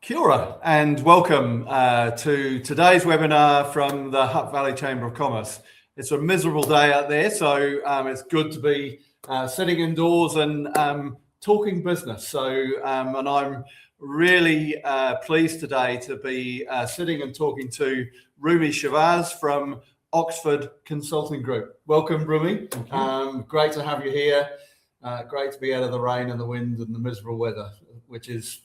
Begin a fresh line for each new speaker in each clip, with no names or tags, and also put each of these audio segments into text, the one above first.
Kia ora and welcome to today's webinar from the Hutt Valley Chamber of Commerce. It's a miserable day out there, so it's good to be sitting indoors and talking business. And I'm really pleased today to be sitting and talking to Rumi Shivaz from Oxford Consulting Group. Welcome, Rumi. Great to have you here. Great to be out of the rain and the wind and the miserable weather, which is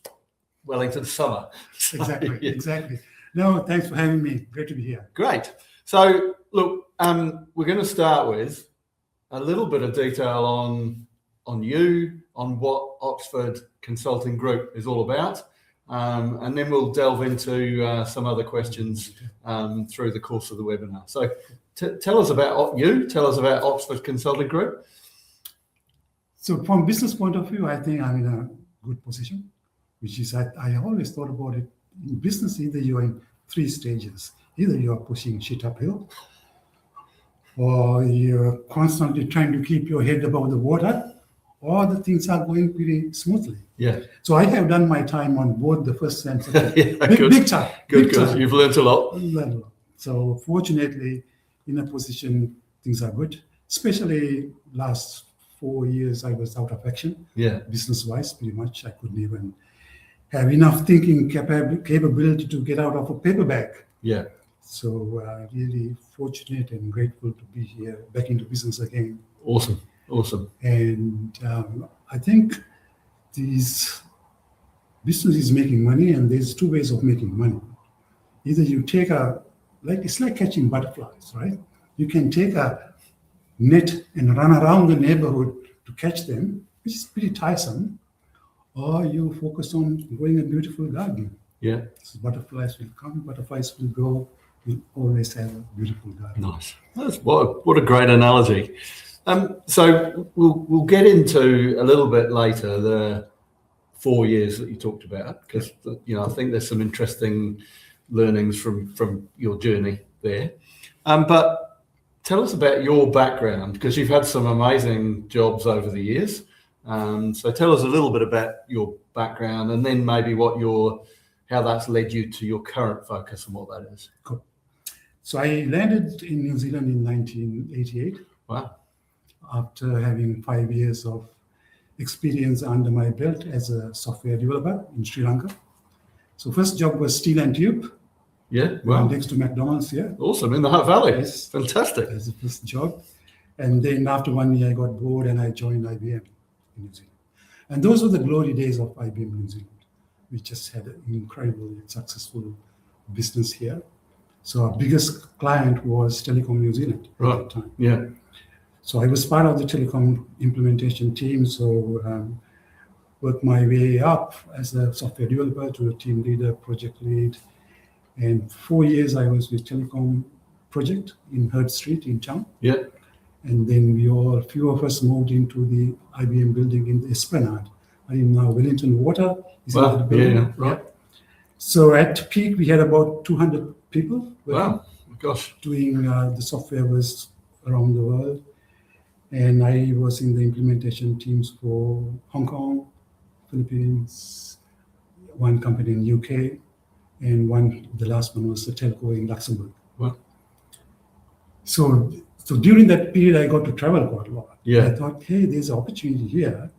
Wellington summer.
Exactly. No, thanks for having me. Great to be here.
Great. So, look, we're going to start with a little bit of detail on you, on what Oxford Consulting Group is all about, and then we'll delve into some other questions through the course of the webinar. So, tell us about you. Tell us about Oxford Consulting Group.
So, from business point of view, I think I'm in a good position. Which is I always thought about it in business, either you're in three stages. Either you're pushing shit uphill, or you're constantly trying to keep your head above the water, or the things are going pretty smoothly.
Yeah.
So I have done my time on both the first and second.
Yeah,
big time.
Good. You've learned a lot.
So fortunately, in a position, things are good. Especially last 4 years, I was out of action.
Yeah.
Business-wise, pretty much. I couldn't even have enough thinking capability to get out of a paper bag.
Yeah.
So really fortunate and grateful to be here, back into business again.
Awesome.
And I think this business is making money, and there's two ways of making money. Either you take it's like catching butterflies, right? You can take a net and run around the neighborhood to catch them, which is pretty tiresome. Or you focus on growing a beautiful garden.
Yeah.
So butterflies will come, butterflies will go. We'll always have a beautiful garden.
Nice. What a great analogy. So we'll get into a little bit later the 4 years that you talked about, because I think there's some interesting learnings from your journey there. But tell us about your background, because you've had some amazing jobs over the years. So tell us a little bit about your background, and then maybe how that's led you to your current focus and what that is.
Cool. So I landed in New Zealand in 1988.
Wow.
After having 5 years of experience under my belt as a software developer in Sri Lanka. So first job was steel and tube.
Yeah. Wow.
Next to McDonald's here.
Awesome. In the Hutt Valley.
Yes.
Fantastic.
That's the first job. And then after 1 year, I got bored and I joined IBM. In New Zealand. And those were the glory days of IBM New Zealand. We just had an incredibly successful business here. So our biggest client was Telecom New Zealand at that time.
Yeah.
So I was part of the telecom implementation team. So worked my way up as a software developer to a team leader, project lead. And 4 years I was with Telecom project in Herd Street in town.
Yeah.
And then a few of us moved into the IBM building in the Esplanade. In Wellington Water is in the building.
Yeah, right.
Yeah. So at peak, we had about 200 people.
Wow, gosh.
Doing the software was around the world. And I was in the implementation teams for Hong Kong, Philippines, one company in UK, and the last one was the telco in Luxembourg.
Wow.
So during that period, I got to travel quite a lot.
Yeah.
I thought, hey, there's an opportunity here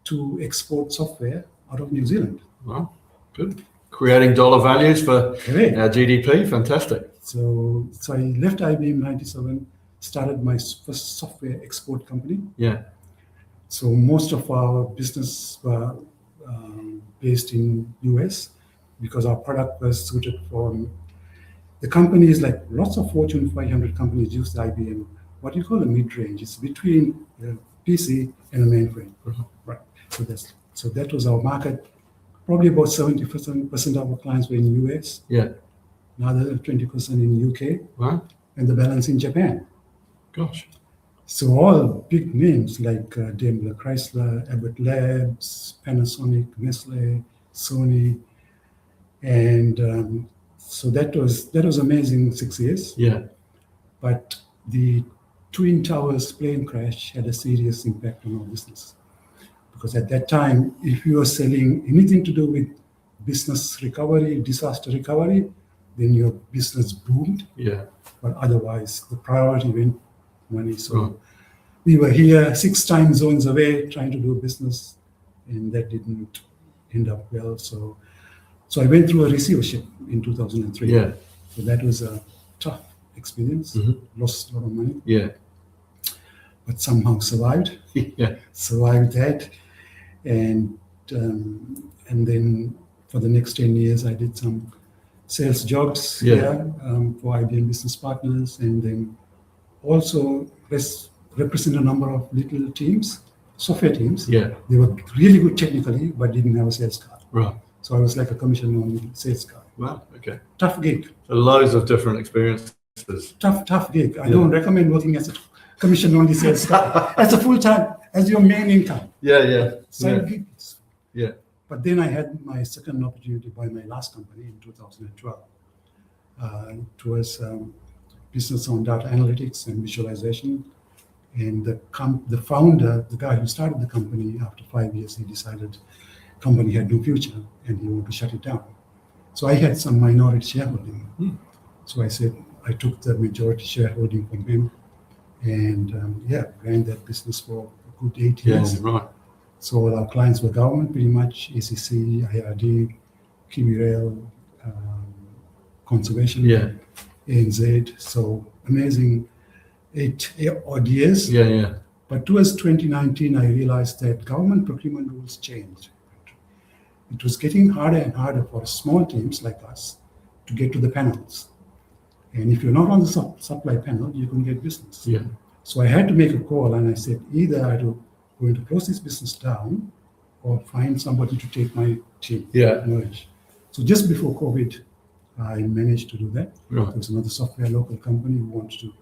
to export software out of New Zealand.
Wow, good. Creating dollar values for our GDP, fantastic.
So I left IBM in 97, started my first software export company.
Yeah.
So most of our business were based in US because our product was suited for the companies, like lots of Fortune 500 companies use the IBM, what you call a mid-range. It's between a PC and a mainframe. Right. So that was our market. Probably about 70% of our clients were in US.
Yeah.
Another 20% in UK.
Wow.
And the balance in Japan.
Gosh.
So all big names like Daimler, Chrysler, Abbott Labs, Panasonic, Nestle, Sony, and so that was amazing 6 years.
Yeah.
But the Twin Towers plane crash had a serious impact on our business. Because at that time, if you were selling anything to do with business recovery, disaster recovery, then your business boomed.
Yeah.
But otherwise, the priority went money. So
Right.
we were here 6 time zones away trying to do business, and that didn't end up well. So I went through a receivership in 2003.
Yeah.
So that was a tough experience. Lost a lot of money,
Yeah.
but somehow survived.
Yeah.
Survived that, and then for the next 10 years, I did some sales jobs here for IBM Business Partners, and then also represent a number of little teams, software teams.
Yeah.
They were really good technically, but didn't have a sales card.
Right.
So I was like a commission-only sales guy.
Wow. Okay.
Tough gig.
So loads of different experiences.
Tough gig. I don't recommend working as a commission-only sales guy. As a full-time, as your main income.
Yeah.
Side gigs.
Yeah.
But then I had my second opportunity by my last company in 2012. It was business on data analytics and visualization. And the founder, the guy who started the company, after 5 years, he decided company had no future and he wanted to shut it down. So I had some minority shareholding. So I took the majority shareholding from him and ran that business for a good 8 years.
Yeah, right.
So all our clients were government, pretty much, ACC, IRD, Kiwi Rail, Conservation, ANZ. So amazing 8 odd years.
Yeah.
But towards 2019, I realized that government procurement rules changed. It was getting harder and harder for small teams like us to get to the panels. And if you're not on the supply panel, you can get business.
Yeah.
So I had to make a call, and I said, either I'm going to close this business down or find somebody to take my team.
Yeah.
Merge. So just before COVID, I managed to do that.
Right.
There was another software local company who wanted to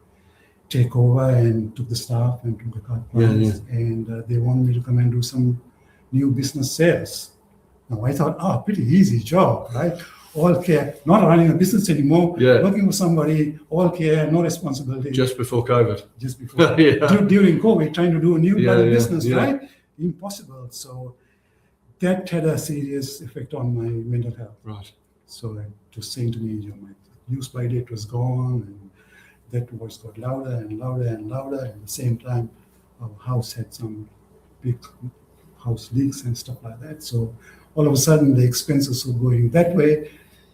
take over and took the staff and took the clients. And they wanted me to come and do some new business sales. Now I thought, pretty easy job, right? All care, not running a business anymore, working with somebody, all care, no responsibility.
Just before COVID.
Just before. During COVID, trying to do a new business, right? Impossible. So that had a serious effect on my mental health.
Right.
So it was saying to me, my use by date was gone, and that voice got louder and louder and louder. At the same time, our house had some big house leaks and stuff like that. So all of a sudden, the expenses were going that way,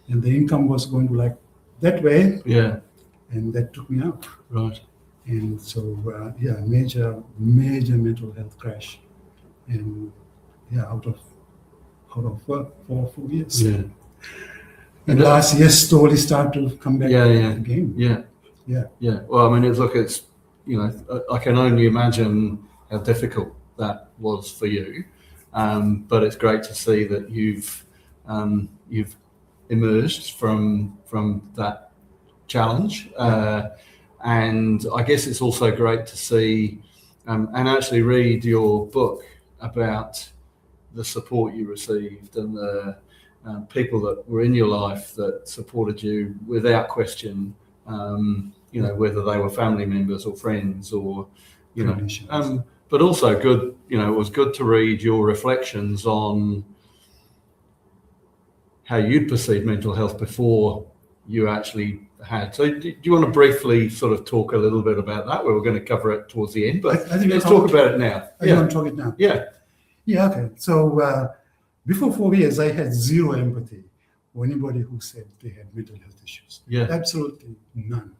and the income was going to like that way.
Yeah.
And that took me out.
Right.
And so, major mental health crash. And out of work for 4 years.
Yeah.
And last year slowly started to come back again.
Yeah. Well, I mean, it's I can only imagine how difficult that was for you. But it's great to see that you've emerged from that challenge, and I guess it's also great to see and actually read your book about the support you received and the people that were in your life that supported you without question. Whether they were family members or friends or but also good, it was good to read your reflections on how you'd perceived mental health before you actually had. So do you want to briefly sort of talk a little bit about that? We're going to cover it towards the end, but
I think
let's talk about it now.
I want to talk it now.
Yeah.
Okay. So before 4 years, I had zero empathy for anybody who said they had mental health issues.
Yeah.
Absolutely none.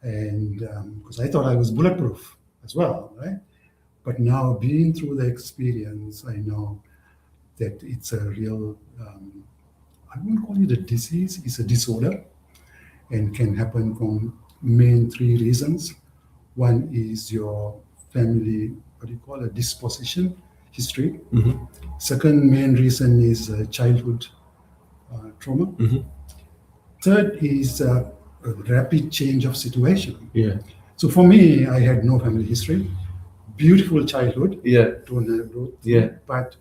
And because I thought I was bulletproof as well, right? But now being through the experience, I know that it's a real, I wouldn't call it a disease, it's a disorder, and can happen from main 3 reasons. One is your family, disposition, history.
Mm-hmm.
Second main reason is childhood trauma.
Mm-hmm.
Third is a rapid change of situation.
Yeah.
So for me, I had no family history. Beautiful childhood.
Yeah.
But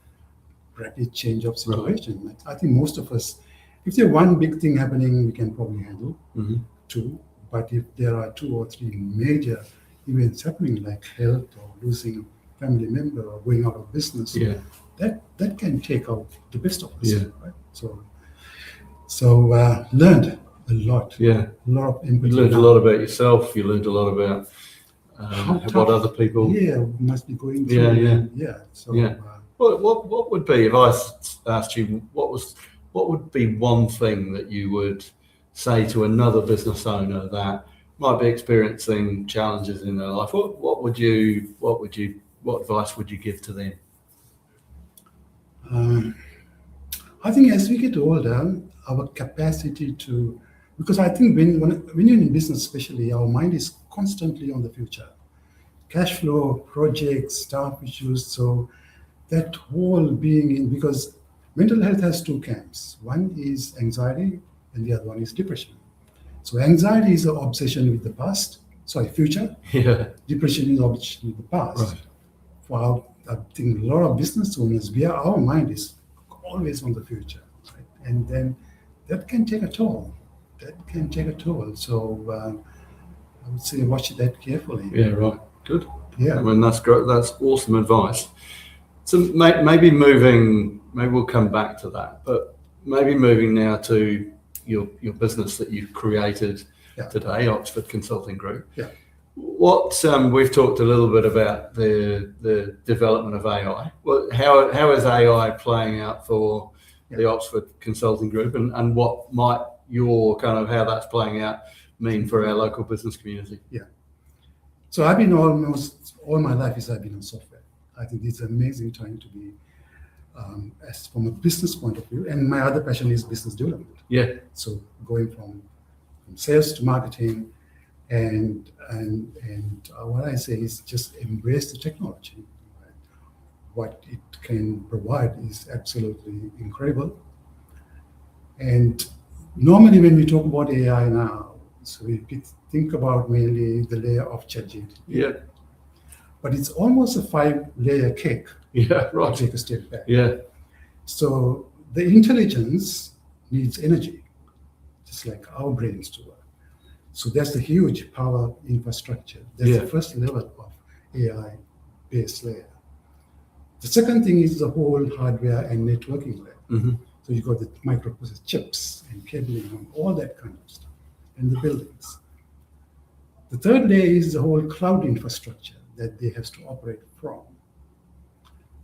rapid change of situation. Right. I think most of us, if there's one big thing happening, we can probably handle.
Mm-hmm.
2. But if there are 2 or 3 major events happening, like health or losing a family member or going out of business, that can take out the best of us.
Yeah.
Right? So learned a lot.
Yeah.
A lot of empathy.
You learned a lot about yourself. You learned a lot about what other people
must be going through. So
what would be, if I asked you, what would be one thing that you would say to another business owner that might be experiencing challenges in their life? What advice would you give to them?
I think as we get older, our capacity to, because I think when you're in business especially, our mind is constantly on the future. Cash flow, projects, staff issues. So that whole being in, because mental health has two camps. One is anxiety and the other one is depression. So anxiety is an obsession with the past, future.
Yeah.
Depression is obsession with the past.
Right.
I think a lot of business owners, our mind is always on the future, right? And then that can take a toll. So I would say watch that carefully.
Yeah, right. Good.
Yeah.
I mean, that's great. That's awesome advice. So maybe we'll come back to that, but maybe moving now to your business that you've created today, Oxford Consulting Group.
Yeah.
We've talked a little bit about the development of AI. How is AI playing out for the Oxford Consulting Group, and what might your how that's playing out mean for our local business community?
Yeah. So I've been almost all my life I've been on software. I think it's an amazing time to be, as from a business point of view, and my other passion is business development.
Yeah.
So going from sales to marketing, and what I say is just embrace the technology. Right? What it can provide is absolutely incredible. And normally when we talk about AI now, so we think about mainly the layer of ChatGPT.
Yeah.
But it's almost a 5-layer cake.
Yeah, right.
To take a step back.
Yeah.
So the intelligence needs energy, just like our brains do. So that's the huge power infrastructure. That's the first level of AI-based layer. The second thing is the whole hardware and networking layer.
Mm-hmm.
So you got the microprocessor chips and cabling and all that kind of stuff, and the buildings. The third layer is the whole cloud infrastructure that they have to operate from.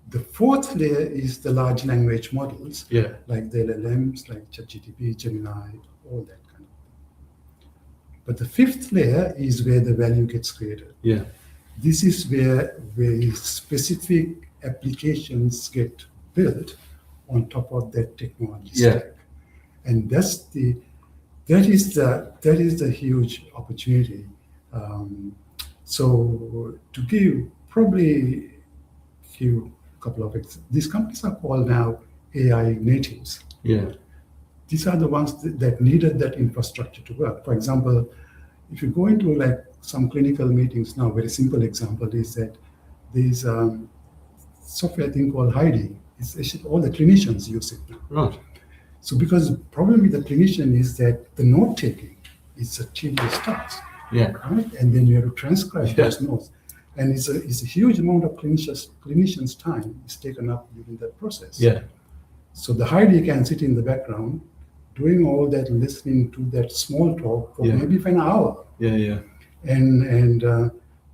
The fourth layer is the large language models, like the LLMs, like ChatGPT, Gemini, all that kind of thing. But the fifth layer is where the value gets created.
Yeah.
This is where very specific applications get built on top of that technology stack. And that is the huge opportunity. So to give probably couple of these companies are called now AI natives.
Yeah.
These are the ones that needed that infrastructure to work. For example, if you go into like some clinical meetings now, very simple example is that there's software thing called Heidi. It's actually all the clinicians use it now.
Right.
So because the problem with the clinician is that the note taking is a tedious task.
Yeah.
Right? And then you have to transcribe those notes. And it's a huge amount of clinicians' time is taken up during that process.
Yeah.
So the Heidi can sit in the background doing all that, listening to that small talk for maybe for an hour.
Yeah.
And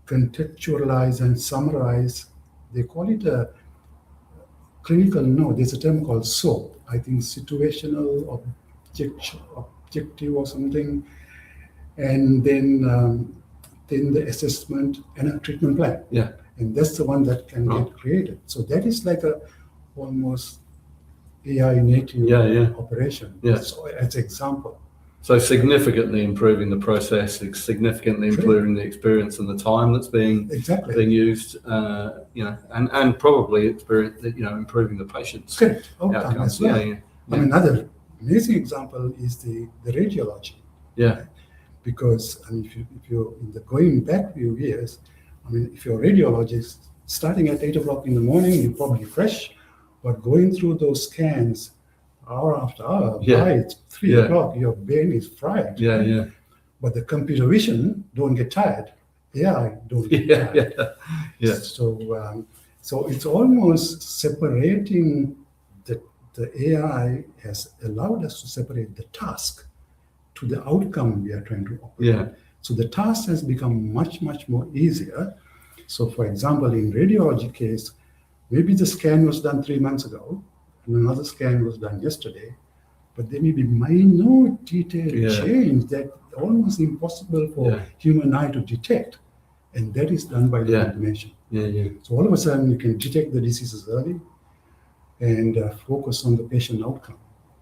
contextualize and summarize. They call it a clinical note. There's a term called SOAP. I think situational, objective or something. And then the assessment and a treatment plan.
Yeah.
And that's the one that can get created. So that is like a almost AI native operation.
Yeah.
So as an example.
So significantly improving the process, significantly improving the experience and the time that's being used, and probably improving the patient's outcomes.
Well. I mean, another amazing example is the radiology.
Yeah.
Because if you're in the going back few years, if you're a radiologist, starting at 8 o'clock in the morning, you're probably fresh, but going through those scans hour after hour, by 3 o'clock, your brain is fried.
Yeah.
But the computer vision don't get tired. AI don't get tired.
Yeah.
So So it's almost separating the AI has allowed us to separate the task to the outcome we are trying to operate.
Yeah.
So the task has become much, much more easier. So for example, in radiology case, maybe the scan was done 3 months ago and another scan was done yesterday, but there may be minute detail change that almost impossible for human eye to detect. And that is done by the automation. So all of a sudden you can detect the diseases early and focus on the patient outcome.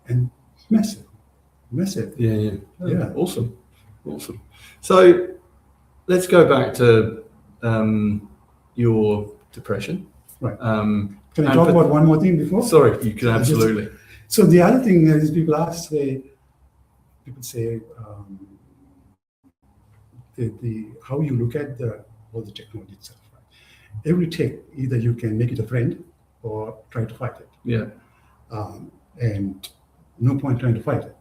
And massive.
Yeah. Awesome. So let's go back to your depression.
Right. Can I talk about one more thing before?
Sorry, you can absolutely.
So the other thing is people say how you look at all the technology itself. Right? Every tech, either you can make it a friend or try to fight it.
Yeah.
And no point trying to fight it.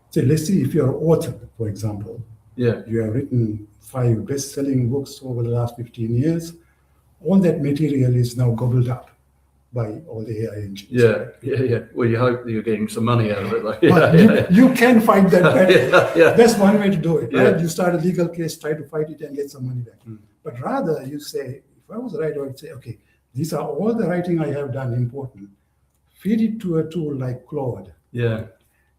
So let's see if you're an author, for example.
Yeah.
You have written 5 best-selling books over the last 15 years. All that material is now gobbled up by all the AI engines.
Yeah. Well, you hope that you're getting some money out of it. Like,
you can fight that battle. That's one way to do it, right?
Yeah.
You start a legal case, try to fight it and get some money back. But rather you say, if I was a writer, I'd say, okay, these are all the writing I have done important. Feed it to a tool like Claude.
Yeah.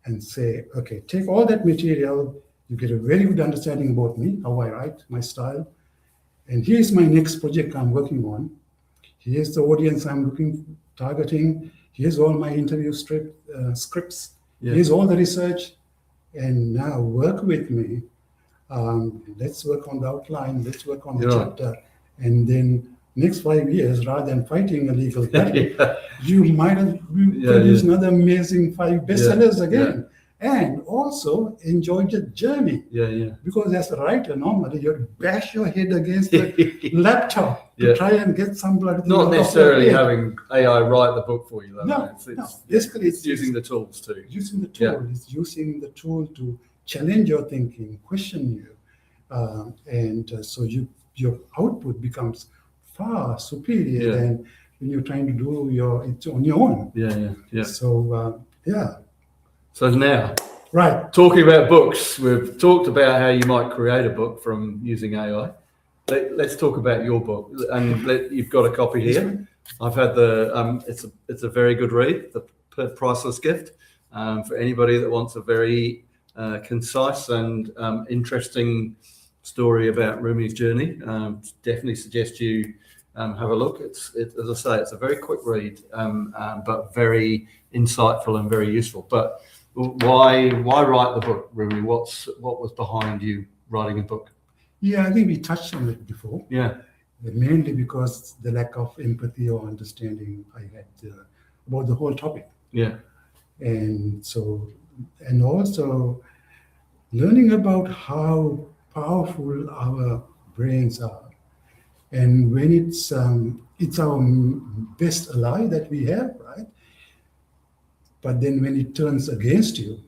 And say, okay, take all that material, you get a very good understanding about me, how I write, my style. And here's my next project I'm working on. Here's the audience I'm targeting. Here's all my interview scripts. Here's all the research. And now work with me. Let's work on the outline. Let's work on the chapter. And then next 5 years, rather than fighting a legal battle, you might have produced another amazing 5 bestsellers again. And also enjoy the journey. Because as a writer, normally you bash your head against the laptop to try and get some blood.
Not necessarily having AI write the book for you, though.
No.
Basically, it's using the tools too.
Using the tool. It's using the tool to challenge your thinking, question you. So your output becomes far superior than when you're trying to do it on your own.
So now,
right,
talking about books, we've talked about how you might create a book from using AI. Let's talk about your book, and you've got a copy here. I've had it's a very good read, The Priceless Gift, for anybody that wants a very concise and interesting story about Rumi's journey. Definitely suggest you have a look. As I say, it's a very quick read, but very insightful and very useful. But why write the book, Rumi? What was behind you writing a book?
Yeah, I think we touched on it before.
Yeah.
Mainly because the lack of empathy or understanding I had about the whole topic.
Yeah.
And also learning about how powerful our brains are. And when it's our best ally that we have, right? But then when it turns against you,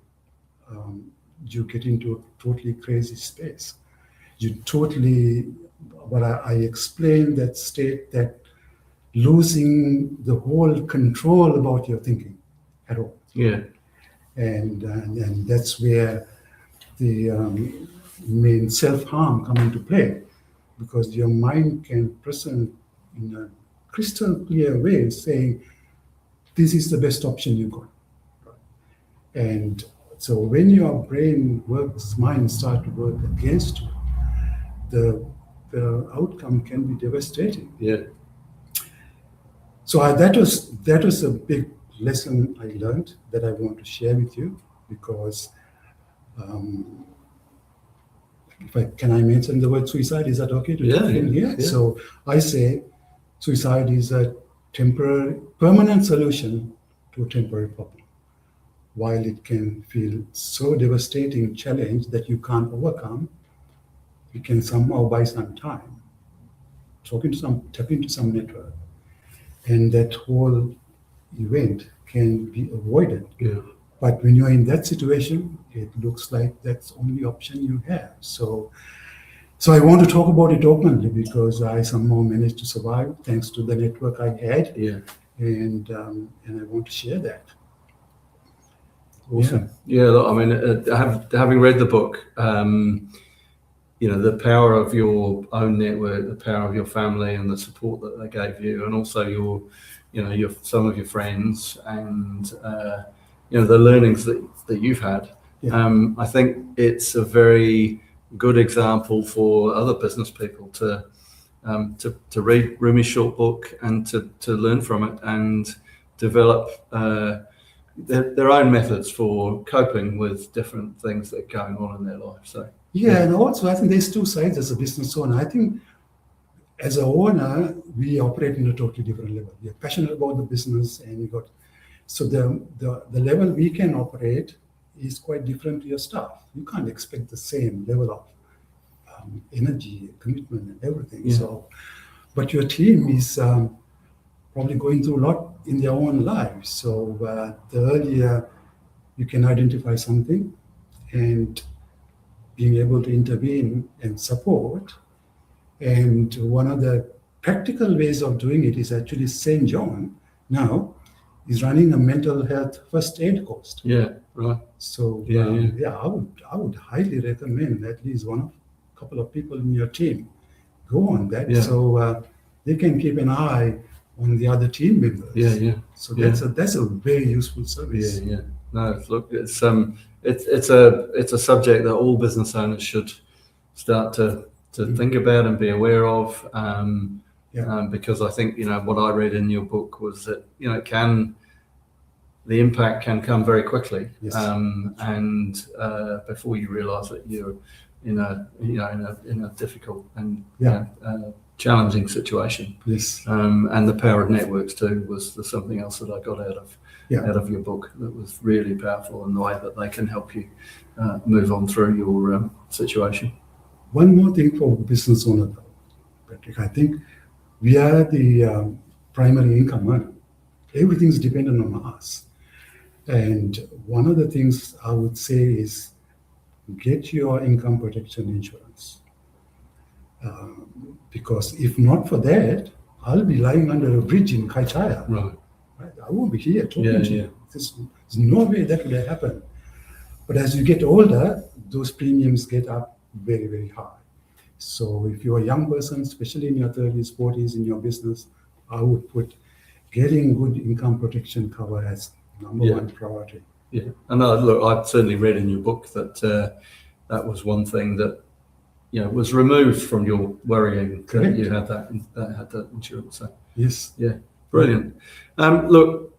you get into a totally crazy space. I explained that state, that losing the whole control about your thinking at all.
Yeah.
And that's where the main self-harm come into play, because your mind can present in a crystal clear way saying, this is the best option you got. And so when your mind start to work against you, the outcome can be devastating.
Yeah.
So that was a big lesson I learned that I want to share with you, because can I mention the word suicide? Is that okay to talk in here?
Yeah.
So I say suicide is a permanent solution to a temporary problem. While it can feel so devastating challenge that you can't overcome, you can somehow buy some time, tap into some network, and that whole event can be avoided.
Yeah.
But when you're in that situation, it looks like that's the only option you have. So So I want to talk about it openly because I somehow managed to survive thanks to the network I had,
Yeah.
and I want to share that.
Awesome. Yeah. Look, I mean, having read the book, the power of your own network, the power of your family, and the support that they gave you, and also your some of your friends, and the learnings that you've had.
Yeah.
I think it's a very good example for other business people to read Rumi's short book and to learn from it and develop their own methods for coping with different things that are going on in their life. So
and also I think there's two sides as a business owner. I think as an owner, we operate in a totally different level. We're passionate about the business, and the level we can operate is quite different to your staff. You can't expect the same level of energy, commitment, and everything.
Yeah.
So, but your team is probably going through a lot in their own lives. So the earlier you can identify something and being able to intervene and support. And one of the practical ways of doing it is actually St. John now is running a mental health first aid course.
Yeah, right.
So I would highly recommend at least couple of people in your team go on that.
Yeah.
So they can keep an eye on the other team members.
Yeah.
So that's a very useful service.
Yeah. No, look, it's a subject that all business owners should start to think about and be aware of. Because I think what I read in your book was that the impact can come very quickly.
Yes.
And before you realise that you're in a difficult and challenging situation.
Yes.
And the power of networks too was something else that I got out of your book that was really powerful, in the way that they can help you move on through your situation.
One more thing for business owner, Patrick. I think we are the primary income earner. Everything's dependent on us. And one of the things I would say is get your income protection insurance. Because if not for that, I'll be lying under a bridge in Kaitaya.
Right.
I won't be here talking to you. There's no way that would have happened. But as you get older, those premiums get up very, very high. So if you're a young person, especially in your 30s, 40s in your business, I would put getting good income protection cover as number one priority.
Yeah, and look, I've certainly read in your book that that was one thing that was removed from your worrying.
Correct.
That you had that insurance. So
yes,
brilliant. Look,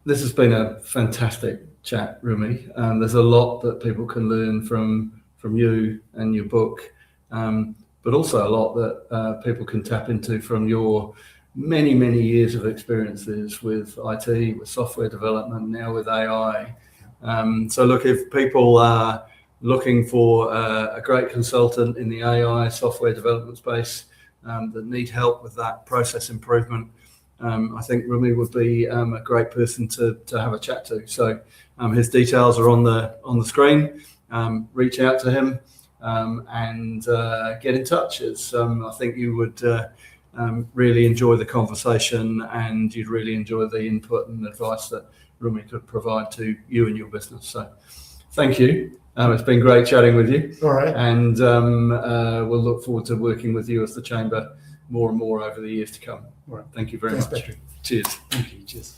this has been a fantastic chat, Rumi. There's a lot that people can learn from you and your book, but also a lot that people can tap into from your many, many years of experiences with IT, with software development, now with AI. So look, if people are looking for a great consultant in the AI software development space that need help with that process improvement, I think Rumi would be a great person to have a chat to. So his details are on the screen. Reach out to him and get in touch. I think you would really enjoy the conversation, and you'd really enjoy the input and advice that Rumi could provide to you and your business. So thank you. It's been great chatting with you.
All right.
And we'll look forward to working with you as the Chamber more and more over the years to come.
All right.
Thank you very
Thanks,
much.
Patrick.
Cheers.
Thank you. Cheers.